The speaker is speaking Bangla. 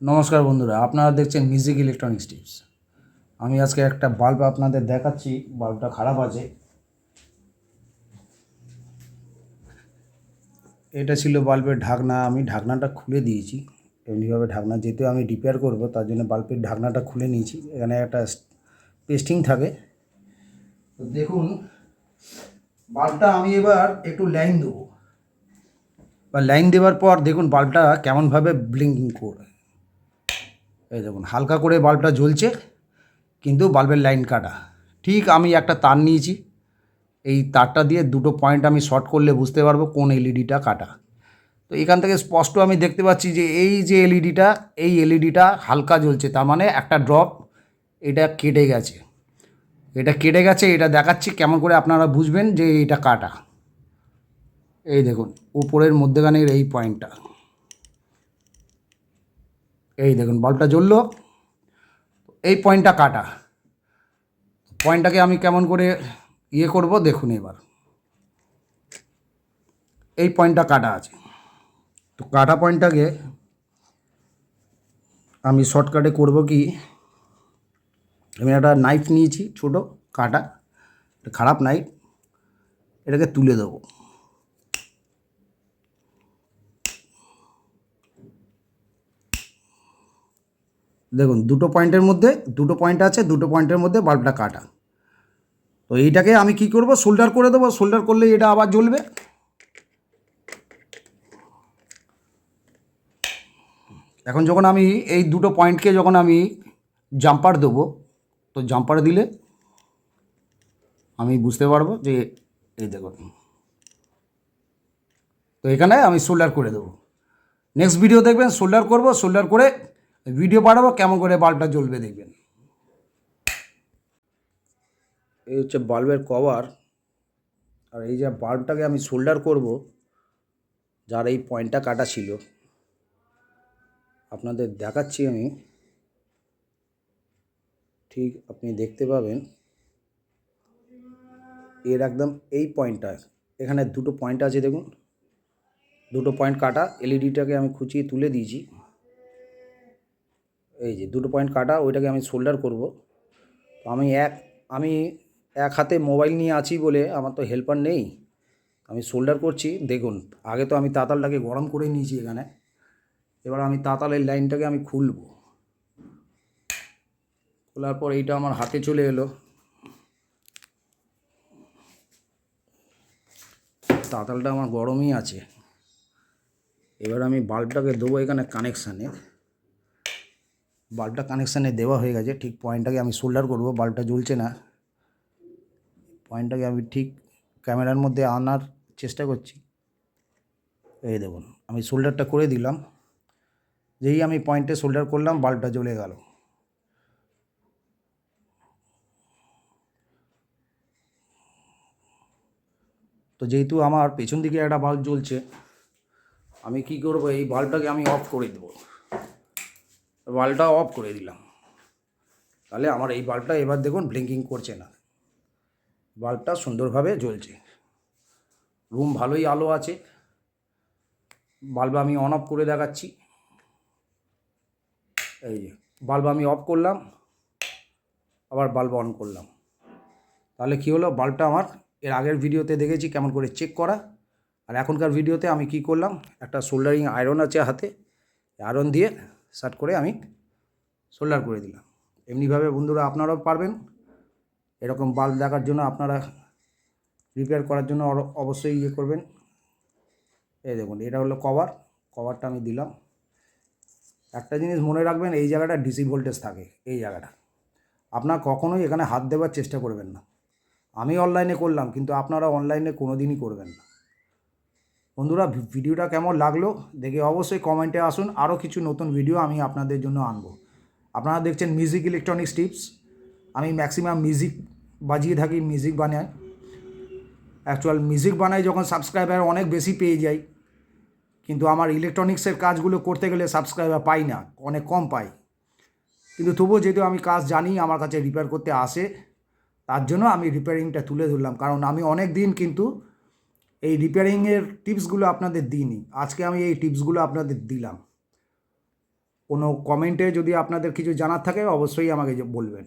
নমস্কার বন্ধুরা, আপনারা দেখছেন মিউজিক ইলেকট্রনিক্স টিপস। আমি আজকে একটা বাল্ব আপনাদের দেখাচ্ছি। বাল্বটা খারাপ আছে। এটা ছিল বাল্বের ঢাকনা। আমি ঢাকনাটা খুলে দিয়েছি এমনিভাবে। ঢাকনা যেহেতু আমি রিপেয়ার করব, তার জন্য বাল্বের ঢাকনাটা খুলে নিয়েছি। এখানে একটা পেস্টিং থাকে। তো দেখুন, বাল্বটা আমি এবার একটু লাইন দেবো। বা লাইন দেওয়ার পর দেখুন বাল্বটা কেমনভাবে ব্লিঙ্কিং করে। এই দেখুন, হালকা করে বাল্বটা জ্বলছে, কিন্তু বাল্বের লাইন কাটা। ঠিক আমি একটা তার নিয়েছি, এই তারটা দিয়ে দুটো পয়েন্ট আমি শর্ট করলে বুঝতে পারবো কোন এলইডিটা কাটা। তো এখান থেকে স্পষ্ট আমি দেখতে পাচ্ছি যে এই যে এলইডিটা হালকা জ্বলছে, তার মানে একটা ড্রপ এটা কেটে গেছে। এটা দেখাচ্ছি কেমন করে আপনারা বুঝবেন যে এটা কাটা। এই দেখুন, উপরের মধ্যেখানের এই পয়েন্টটা, এই দেখুন বাল্বটা জ্বললো, এই পয়েন্টটা কাটা। পয়েন্টটাকে আমি কেমন করে করব দেখুন। এবার এই পয়েন্টটা কাটা আছে, তো কাটা পয়েন্টটাকে আমি শর্টকাটে করব কি, আমি একটা নাইফ নিয়েছি, ছোটো কাটা, খারাপ নাইফ। এটাকে তুলে দেবো। দেখুন দুটো পয়েন্ট আছে, দুটো পয়েন্টের মধ্যে বাল্বটা কাটা। তো এইটাকে আমি কি করব, সোল্ডার করে দেবো। সোল্ডার করলে এটা আবার জ্বলবে। এখন যখন আমি এই দুটো পয়েন্টকে যখন আমি জাম্পার দেবো, তো জাম্পার দিলে আমি বুঝতে পারবো যে এই দেখুন। তো এখানে আমি সোল্ডার করে দেবো। নেক্সট ভিডিও দেখবেন সোল্ডার করব, সোল্ডার করে ভিডিও পাঠাবো কেমন করে বাল্বটা জ্বলবে দেখবেন। এই হচ্ছে বাল্বের কভার। আর এই যে বাল্বটাকে আমি সোল্ডার করব, যার এই পয়েন্টটা কাটা ছিল, আপনাদের দেখাচ্ছি আমি। ঠিক আপনি দেখতে পাবেন এর একদম এই পয়েন্টটা, এখানে দুটো পয়েন্ট আছে দেখুন, দুটো পয়েন্ট কাটা। এলইডিটাকে আমি খুঁচিয়ে তুলে দিয়েছি। এই যে দুটো পয়েন্ট কাটা, ওইটাকে আমি সোল্ডার করব। তো আমি এক হাতে মোবাইল নিয়ে আছি বলে আমার তো হেল্পার নেই, আমি সোল্ডার করছি। দেখুন, আগে তো আমি তাতালটাকে গরম করে নিয়েছি এখানে। এবার আমি তাতালের লাইনটাকে আমি খুলব। খোলার পর এইটা আমার হাতে চলে এলো। তাতালটা আমার গরমই আছে। এবার আমি বাল্বটাকে দেবো এখানে কানেকশানে। বাল্বটা কানেকশানে দেওয়া হয়ে গেছে। ঠিক পয়েন্টটাকে আমি সোল্ডার করব। বাল্বটা জ্বলছে না, পয়েন্টটাকে আমি ঠিক ক্যামেরার মধ্যে আনার চেষ্টা করছি। এই দেখুন, আমি সোল্ডারটা করে দিলাম। যেই আমি পয়েন্টে সোল্ডার করলাম, বাল্বটা জ্বলে গেল। তো যেহেতু আমার পেছন দিকে একটা বাল্ব জ্বলছে, আমি কি করব, এই বাল্বটাকে আমি অফ করে দেবো। বাল্বটা অফ করে দিলাম, তাহলে আমার এই বাল্বটা এবার দেখুন ব্লিঙ্কিং করছে না, বাল্বটা সুন্দরভাবে জ্বলছে। রুম ভালোই আলো আছে। বাল্ব আমি অন অফ করে দেখাচ্ছি। এই যে বাল্ব আমি অফ করলাম, আবার বাল্ব অন করলাম। তাহলে কী হলো, বাল্বটা আমার এর আগের ভিডিওতে দেখেছি কেমন করে চেক করা। আর এখনকার ভিডিওতে আমি কি করলাম, একটা সোল্ডারিং আয়রন আছে হাতে, আয়রন দিয়ে শার্ট করে আমি সোল্ডার করে দিলাম। এমনিভাবে বন্ধুরা আপনারাও পারবেন। এরকম বাল্ব দেখার জন্য আপনারা রিপেয়ার করার জন্য অবশ্যই করবেন। এই দেখুন, এটা হলো কভারটা আমি দিলাম। একটা জিনিস মনে রাখবেন, এই জায়গাটা ডিসি ভোল্টেজ থাকে। এই জায়গাটা আপনার কখনোই এখানে হাত দেওয়ার চেষ্টা করবেন না। আমি অনলাইনে করলাম, কিন্তু আপনারা অনলাইনে কোনো দিনই করবেন না। বন্ধুরা, ভিডিওটা কেমন লাগলো দেখে অবশ্যই কমেন্টে আসুন। আরও কিছু নতুন ভিডিও আমি আপনাদের জন্য আনবো। আপনারা দেখছেন মিউজিক ইলেকট্রনিক্স টিপস। আমি ম্যাক্সিমাম মিউজিক বাজিয়ে থাকি, মিউজিক বানাই। অ্যাকচুয়াল মিউজিক বানাই যখন সাবস্ক্রাইবার অনেক বেশি পেয়ে যাই, কিন্তু আমার ইলেকট্রনিক্সের কাজগুলো করতে গেলে সাবস্ক্রাইবার পাই না, অনেক কম পাই। কিন্তু তবুও যেহেতু আমি কাজ জানি, আমার কাছে রিপেয়ার করতে আসে, তার জন্য আমি রিপেয়ারিংটা তুলে ধরলাম। কারণ আমি অনেক দিন কিন্তু এই রিপেয়ারিংয়ের টিপসগুলো আপনাদের দিইনি। আজকে আমি এই টিপসগুলো আপনাদের দিলাম। কোনো কমেন্টে যদি আপনাদের কিছু জানার থাকে অবশ্যই আমাকে বলবেন।